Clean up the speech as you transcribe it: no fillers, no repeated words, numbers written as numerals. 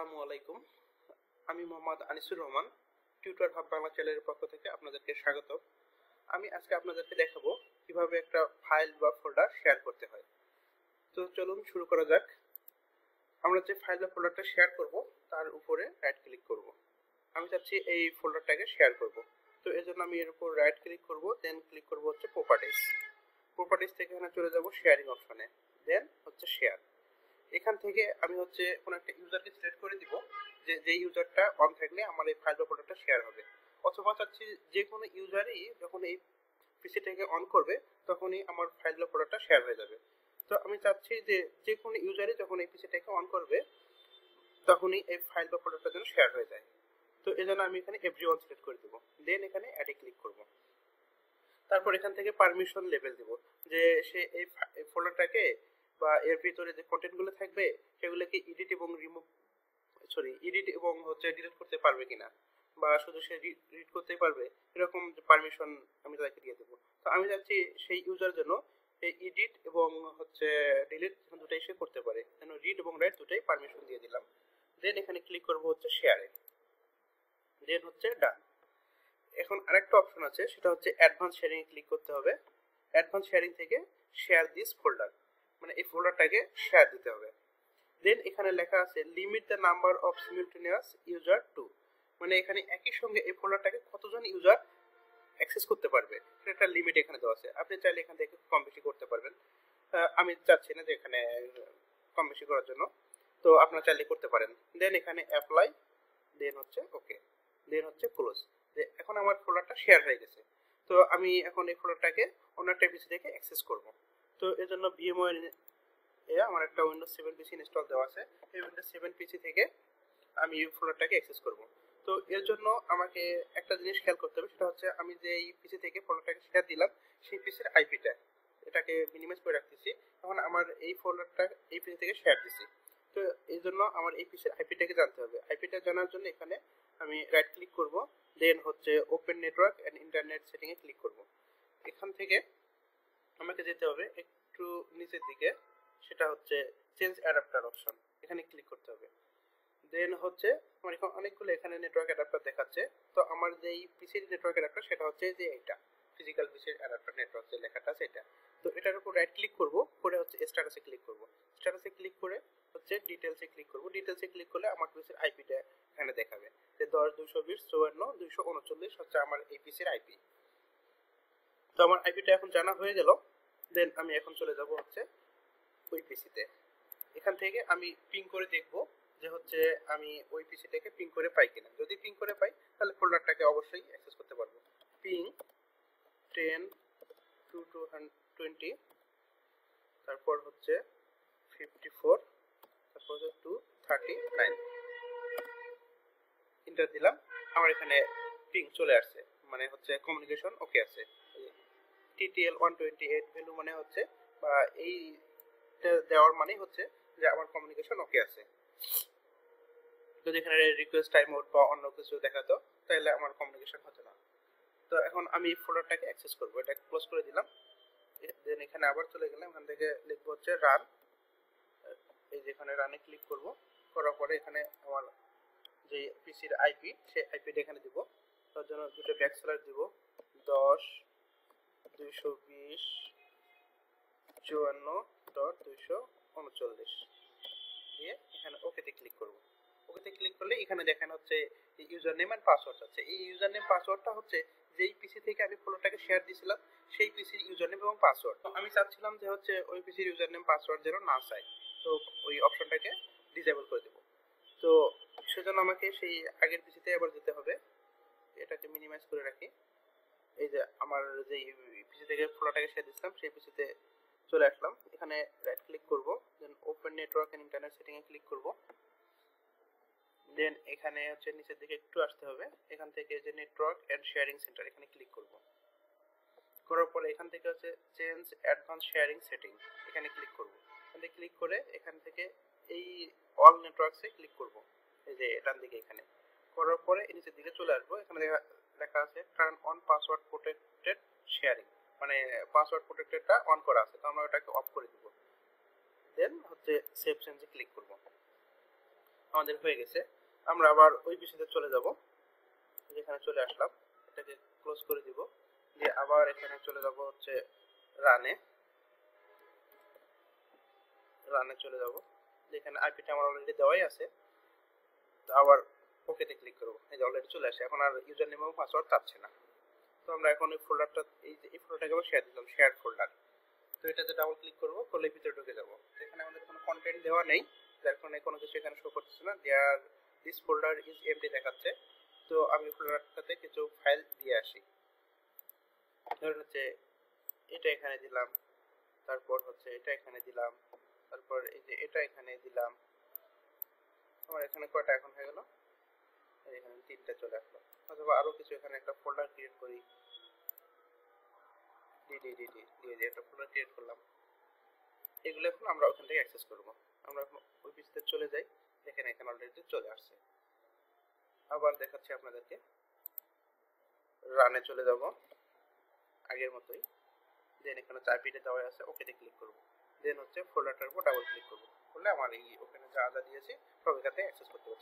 আসসালামু আলাইকুম। আমি মোহাম্মদ আনিসুর রহমান, টিউটর হাব বাংলা চ্যানেলের পক্ষ থেকে আপনাদেরকে স্বাগত। আমি আজকে আপনাদেরকে দেখাবো কিভাবে একটা ফাইল বা ফোল্ডার শেয়ার করতে হয়। তো চলুন শুরু করা যাক। আমরা যে ফাইল বা ফোল্ডারটা শেয়ার করব তার উপরে রাইট ক্লিক করব। আমি চাচ্ছি এই ফোল্ডারটাকে শেয়ার করব। তো এর জন্য আমি এর উপর রাইট ক্লিক করব, দেন ক্লিক করব হচ্ছে প্রপার্টিজ। প্রপার্টিজ থেকে এখানে চলে যাব শেয়ারিং অপশনে, দেন হচ্ছে শেয়ার। এখান থেকে আমি হচ্ছে কোনো একটা ইউজারকে সিলেক্ট করে দিব যে ইউজারটা অন থাকলে আমার এই ফাইল বা ফোল্ডারটা শেয়ার হবে। অথবা চাচ্ছি যে কোনো ইউজারই যখন এই পিসিটাকে অন করবে তখনই আমার ফাইল বা ফোল্ডারটা শেয়ার হয়ে যাবে। তো আমি চাচ্ছি যে কোনো ইউজারই যখন এই পিসিটাকে অন করবে তখনই এই ফাইল বা ফোল্ডারটা যেন শেয়ার হয়ে যায়। তো এই জন্য আমি এখানে এভরিওয়ান সিলেক্ট করে দেবো, দেন এখানে অ্যাডে ক্লিক করব। তারপর এখান থেকে পারমিশন লেভেল দিব যে সে এই ফোল্ডারটাকে বা এর ভিতরে যে কন্টেন্টগুলো থাকবে সেগুলোকে এডিট এবং ডিলিট করতে পারবে কিনা, বা শুধু সে রিড করতে পারবে, এরকম পারমিশন আমি তাকে দিয়ে দেবো। তো আমি চাচ্ছি সেই ইউজার জন্য এই এডিট এবং ডিলিট দুটাই সে করতে পারে, যেন রিড এবং রাইট দুটাই পারমিশন দিয়ে দিলাম। দেন এখানে ক্লিক করবো হচ্ছে শেয়ারে, দেন হচ্ছে ডান। এখন আরেকটা অপশন আছে, সেটা হচ্ছে অ্যাডভান্স শেয়ারিং এ ক্লিক করতে হবে। অ্যাডভান্স শেয়ারিং থেকে শেয়ার দিস ফোল্ডার, মানে এই ফোল্ডারটাকে শেয়ার দিতে হবে। দেন এখানে লেখা আছে limit the number of simultaneous user to, মানে এখানে একই সঙ্গে এই ফোল্ডারটাকে কতজন ইউজার অ্যাক্সেস করতে পারবে সেটা একটা লিমিট এখানে দেওয়া আছে। আপনি চাইলে এখান থেকে কম বেশি করতে পারবেন। আমি চাচ্ছি না যে এখানে কম বেশি করার জন্য, তো আপনারা চাইলে করতে পারেন। দেন এখানে অ্যাপ্লাই, দেন হচ্ছে ওকে, দেন হচ্ছে ক্লোজ। এখন আমার ফোল্ডারটা শেয়ার হয়ে গেছে। তো আমি এখন এই ফোল্ডারটাকে অন্য একটা পিসি থেকে অ্যাক্সেস করব। তো এর জন্য ভিএমওয়ার আমার একটা উইন্ডোজ 7 পিসি ইনস্টল দেওয়া আছে। এই উইন্ডোজ 7 পিসি থেকে আমি এই ফোল্ডারটাকে অ্যাক্সেস করব। তো এর জন্য আমাকে একটা জিনিস খেয়াল করতে হবে, সেটা হচ্ছে আমি যে এই পিসি থেকে ফোল্ডারটাকে শেয়ার দিলাম সেই পিসির আইপিটা, এটাকে মিনিমাইজ করে রাখতেছি। এখন আমার এই ফোল্ডারটা এই পিসি থেকে শেয়ার দিছি, তো এই জন্য আমার এই পিসির আইপিটাকে জানতে হবে। আইপিটা জানার জন্য এখানে আমি রাইট ক্লিক করব, দেন হচ্ছে open network and internet setting এ ক্লিক করব। এখান থেকে আমাকে যেতে হবে একটু নিচের দিকে, সেটা হচ্ছে চেঞ্জ অ্যাডাপ্টার অপশন, এখানে ক্লিক করতে হবে। দেন হচ্ছে আমার এখন অনেকগুলো এখানে নেটওয়ার্ক অ্যাডাপ্টার দেখাচ্ছে। তো আমার যেই পিসির নেটওয়ার্ক অ্যাডাপ্টার সেটা হচ্ছে যে এইটা ফিজিক্যাল পিসির অ্যাডাপ্টার নেটওয়ার্ক যে লেখাটা আছে এটা। তো এটার উপর রাইট ক্লিক করব, করে হচ্ছে স্ট্যাটাসে ক্লিক করব। স্ট্যাটাসে ক্লিক করে হচ্ছে ডিটেলসে ক্লিক করব। ডিটেলসে ক্লিক করলে আমার পিসির আইপিটা এখানে দেখাবে যে 10.220.54.239 হচ্ছে আমার এই পিসির আইপি। তো আমার আইপিটা এখন জানা হয়ে গেল। দেন আমি এখন চলে যাব হচ্ছে ওই পিসিতে। এখান থেকে আমি পিং করে দেখব যে হচ্ছে আমি ওই পিসিটাকে পিং করে পাই কিনা। যদি পিং করে পাই তাহলে ফোল্ডারটাকে অবশ্যই অ্যাক্সেস করতে পারবো। পিং 10 to 220, তারপর হচ্ছে 54, তারপর হচ্ছে 239, এন্টার দিলাম। আমার এখানে পিং চলে আসছে, মানে হচ্ছে কমিউনিকেশন ওকে আছে। TTL 128 ভ্যালু মানে হচ্ছে, বা এই দেওয়ার মানে হচ্ছে যে আমার কমিউনিকেশন ওকে আছে। যদি এখানে রিকোয়েস্ট টাইম আউট বা অন্য কিছু দেখাতো তাহলে আমার কমিউনিকেশন হতো না। তো এখন আমি ফোল্ডারটাকে অ্যাক্সেস করব, এটা ক্লোজ করে দিলাম। দেন এখানে আবার চলে গেলাম, এখান থেকে লিখবো হচ্ছে রান। এই যে এখানে রানে ক্লিক করব, করার পরে এখানে আমার যে পিসির আইপি সেই আইপিটা এখানে দিব। তার জন্য দুটো ব্যাকস্ল্যাশ দিব, 10.220.54.239 দিয়ে এখানে ওকেতে ক্লিক করব। ওকেতে ক্লিক করলে এখানে দেখেন হচ্ছে ইউজার নেম এন্ড পাসওয়ার্ড আছে। এই ইউজার নেম পাসওয়ার্ডটা হচ্ছে যেই পিসি থেকে আমি ফোল্ডারটাকে শেয়ার দিয়েছিলাম সেই পিসির ইউজার নেম এবং পাসওয়ার্ড। তো আমি চাচ্ছিলাম যে হচ্ছে ওই পিসির ইউজার নেম পাসওয়ার্ড যেন না চাই, তো ওই অপশনটাকে ডিসেবল করে দেব। তো সেজন্য আমাকে সেই আগের পিসিতে আবার যেতে হবে। এটাকে মিনিমাইজ করে রাখি। এই যে আমার যে পিসি থেকে ফোল্ডারটাকে শেয়ার দিয়েছিলাম সেই পিসিতে চলে আসলাম। এখানে রাইট ক্লিক করব, then open network and internet setting এ ক্লিক করব। দেন এখানে হচ্ছে নিচের দিকে একটু আসতে হবে, এখান থেকে যে নেটওয়ার্ক এন্ড শেয়ারিং সেন্টার এখানে ক্লিক করব। করার পরে এখান থেকে হচ্ছে চেঞ্জ অ্যাডভান্স শেয়ারিং সেটিং, এখানে ক্লিক করব। এখানে ক্লিক করে এখান থেকে এই অল নেটওয়ার্কসে ক্লিক করব, এই যে ডান দিকে এখানে। করার পরে নিচের দিকে চলে আসবো, এখানে লেখা আছে turn on password protected sharing, মানে পাসওয়ার্ড প্রোটেক্টেডটা অন করা আছে, তো আমরা ওটাকে অফ করে দিব। দেন হচ্ছে সেভ চেঞ্জে ক্লিক করব। আমাদের হয়ে গেছে। আমরা আবার ওই পিসিতে চলে যাব, যেখানে চলে আসলাম এটাকে ক্লোজ করে দিব, দিয়ে আবার এখানে চলে যাব হচ্ছে রানে চলে যাব, যেখানে আইপিটা আমার অলরেডি দেওয়াই আছে। তো আবার ওকেতে ক্লিক করব, এই যে অলরেডি চলে আসে। এখন আর ইউজার নেম এবং পাসওয়ার্ড চাচ্ছে না। তো আমরা এখন এই ফোল্ডারটা, এই ফোল্ডারটাকে আবার শেয়ার দিলাম, শেয়ার ফোল্ডার। তো এটাতে ডাবল ক্লিক করব, করলে ভিতরে ঢুকে যাব। এখানে আমাদের কোনো কন্টেন্ট দেওয়া নেই, যার কারণে কোনো কিছু এখানে শো করতেছে না। দিস ফোল্ডার ইজ এমটি দেখাচ্ছে। তো আমি ফোল্ডারটাতে কিছু ফাইল দিয়ে আসি। ধরুন হচ্ছে এটা এখানে দিলাম, তারপর হচ্ছে এটা এখানে দিলাম, তারপর এই যে এটা এখানে দিলাম। আমার এখানে কয়টা এখন হয়ে গেল, এখানে 3টা চলে আসলো। অথবা আরো কিছু এখানে একটা ফোল্ডার ক্রিয়েট করি, দিয়ে একটা ফোল্ডার ক্রিয়েট করলাম। এগুলো এখন আমরা ওখান থেকে অ্যাক্সেস করব। আমরা এখন ওই পিসিতে চলে যাই, দেখেন এখানে অলরেডি চলে আসছে। আবার দেখাচ্ছি আপনাদেরকে, রানে চলে যাব আগের মতোই, দেন এখানে চাবিটা দেওয়া আছে, ওকেতে ক্লিক করব। দেন হচ্ছে ফোল্ডারটার উপর ডাবল ক্লিক করব, করলে আমার এই ওখানে যা যা দিয়েছে সব এখানে অ্যাক্সেস করতে পারছি।